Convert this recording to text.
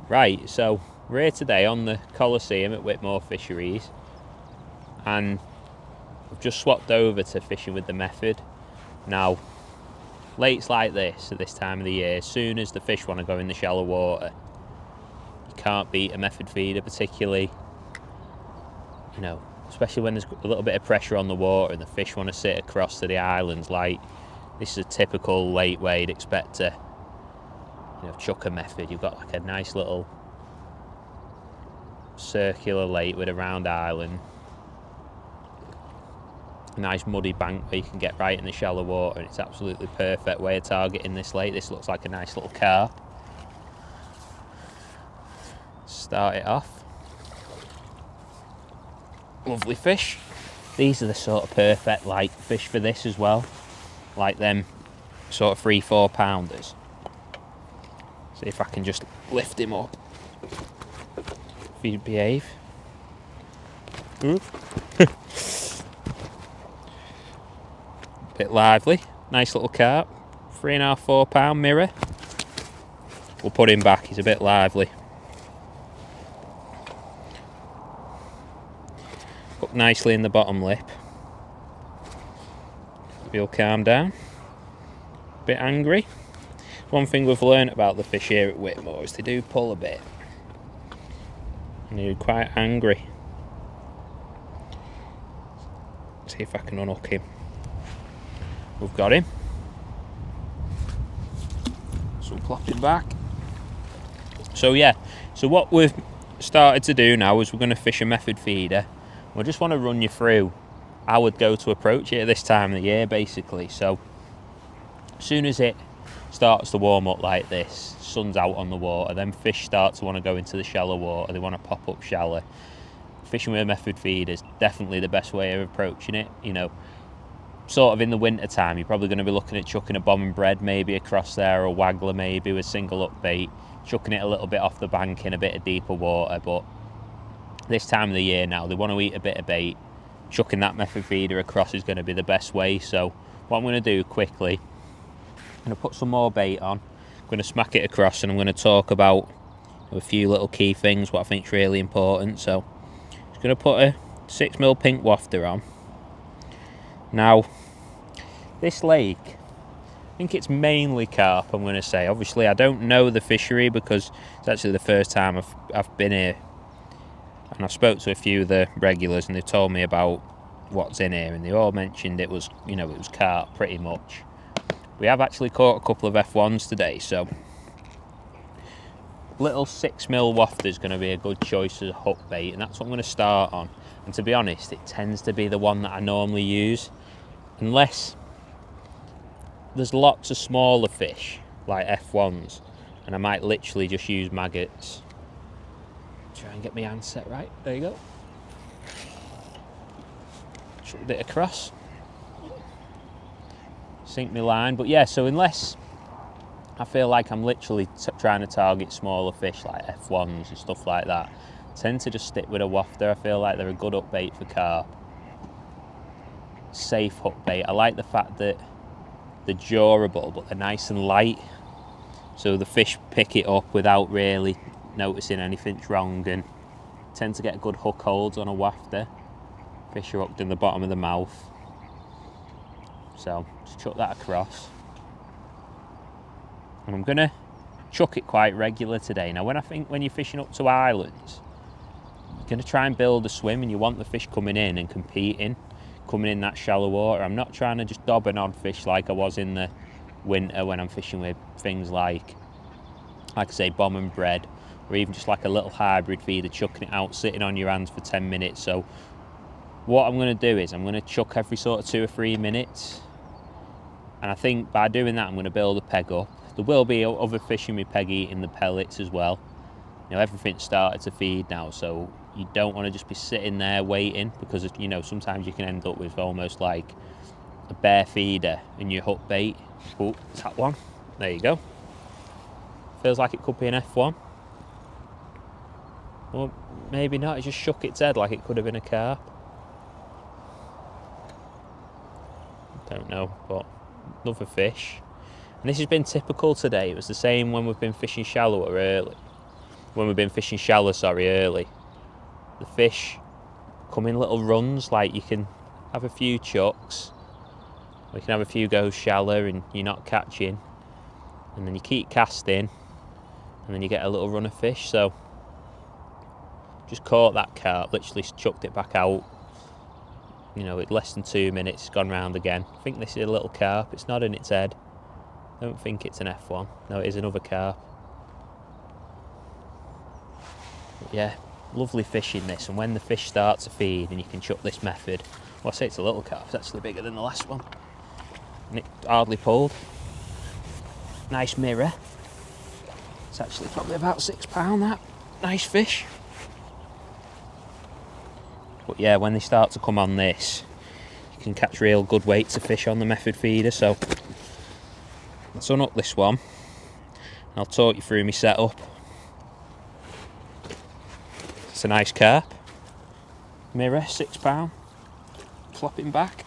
Right, so we're here today on the Coliseum at Whitmore Fisheries, and we've just swapped over to fishing with the method. Now, lakes like this at this time of the year, as soon as the fish want to go in the shallow water, you can't beat a method feeder, particularly, especially when there's a little bit of pressure on the water and the fish want to sit across to the islands. Like, this is a typical lake where you'd expect to chuck a method. You've got like a nice little circular lake with a round island, a nice muddy bank where you can get right in the shallow water, and it's absolutely perfect way of targeting this lake. This looks like a nice little carp. Start it off. Lovely fish. These are the sort of perfect light fish for this as well, like them sort of 3-4 pounders. See if I can just lift him up. If you behave. Bit lively. Nice little carp. 3.5-4 pound mirror. We'll put him back, he's a bit lively. Hook nicely in the bottom lip. He'll calm down. Bit angry. One thing we've learned about the fish here at Whitmore is they do pull a bit. And they're quite angry. See if I can unhook him. We've got him. So we'll plop him back. So yeah, so what we've started to do now is we're going to fish a method feeder. We just want to run you through how I would go to approach it at this time of the year, basically. So as soon as it starts to warm up like this, sun's out on the water, then fish start to want to go into the shallow water. They want to pop up shallow. Fishing with a method feeder is definitely the best way of approaching it. Sort of in the winter time, you're probably going to be looking at chucking a bomb and bread maybe across there, or a waggler maybe with single up bait, chucking it a little bit off the bank in a bit of deeper water. But this time of the year now, they want to eat a bit of bait. Chucking that method feeder across is going to be the best way. So what I'm going to do quickly, I'm going to put some more bait on, I'm going to smack it across, and I'm going to talk about a few little key things, what I think is really important. So I'm just going to put a 6mm pink wafter on. Now, this lake, I think it's mainly carp, I'm going to say. Obviously, I don't know the fishery because it's actually the first time I've been here. And I've spoke to a few of the regulars, and they've told me about what's in here, and they all mentioned it was, it was carp pretty much. We have actually caught a couple of F1s today, so little 6mm wafter is going to be a good choice as a hook bait, and that's what I'm going to start on. And to be honest, it tends to be the one that I normally use, unless there's lots of smaller fish like F1s, and I might literally just use maggots. Try and get my hand set right. There you go. Chuck a bit across. Sink my line. But yeah, so unless I feel like I'm literally trying to target smaller fish like F1s and stuff like that, I tend to just stick with a wafter. I feel like they're a good hook bait for carp. Safe hook bait. I like the fact that they're durable, but they're nice and light, so the fish pick it up without really noticing anything's wrong, and tend to get good hook holds on a wafter. Fish are hooked in the bottom of the mouth. So just chuck that across, and I'm gonna chuck it quite regular today. Now, when you're fishing up to islands, you're gonna try and build a swim, and you want the fish coming in and competing, coming in that shallow water. I'm not trying to just dob an odd fish like I was in the winter when I'm fishing with things like I say, bomb and bread, or even just like a little hybrid feeder, chucking it out, sitting on your hands for 10 minutes. So what I'm going to do is I'm going to chuck every sort of 2 or 3 minutes, and I think by doing that I'm going to build a peg up. There will be other fish in my peg eating the pellets as well. Everything's started to feed now, so you don't want to just be sitting there waiting, because sometimes you can end up with almost like a bare feeder in your hook bait. Oh, it's that one. There you go. Feels like it could be an F1. Well, maybe not. It just shook its head like it could have been a carp. Don't know, but another fish. And this has been typical today. It was the same when we've been fishing shallower early. when we've been fishing shallow, early, the fish come in little runs, like you can have a few chucks, we can have a few goes shallow and you're not catching, and then you keep casting and then you get a little run of fish. So just caught that carp, literally chucked it back out, you know, with less than 2 minutes, it's gone round again. I think this is a little carp, it's not in its head, I don't think it's an F1, no, it is another carp. But yeah, lovely fishing this, and when the fish start to feed and you can chuck this method, well, I say it's a little carp, it's actually bigger than the last one, and it hardly pulled. Nice mirror, it's actually probably about £6, that. Nice fish. But yeah, when they start to come on this, you can catch real good weights of fish on the method feeder. So let's unhook this one, and I'll talk you through my setup. It's a nice carp, mirror, £6, flopping back.